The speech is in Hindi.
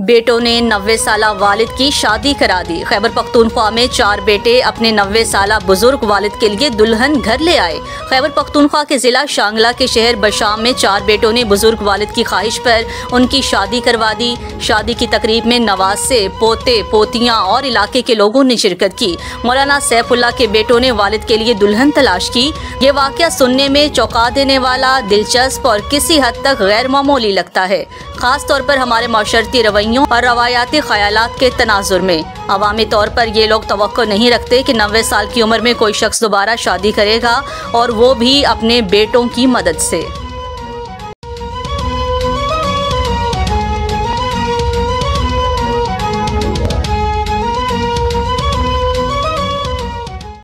बेटों ने 90 साला वालिद की शादी करा दी। खैबर पख्तूनख्वा में 4 बेटे अपने 90 साला बुजुर्ग वालिद के लिए दुल्हन घर ले आए। खैबर पख्तूनख्वा के जिला शांगला के शहर बशाम में 4 बेटों ने बुजुर्ग वालिद की ख्वाहिश पर उनकी शादी करवा दी। शादी की तकरीब में नवासे, पोते पोतियां और इलाके के लोगों ने शिरकत की। मौलाना सैफुल्लाह के बेटों ने वालिद के लिए दुल्हन तलाश की। ये वाक़या सुनने में चौंका देने वाला, दिलचस्प और किसी हद तक गैर मामूली लगता है, खास तौर पर हमारे माशरती रवैयों और रवायाती ख्यालात के तनाजुर में। अवामी तौर पर ये लोग तवक्को नहीं रखते कि 90 साल की उम्र में कोई शख्स दोबारा शादी करेगा, और वो भी अपने बेटों की मदद से।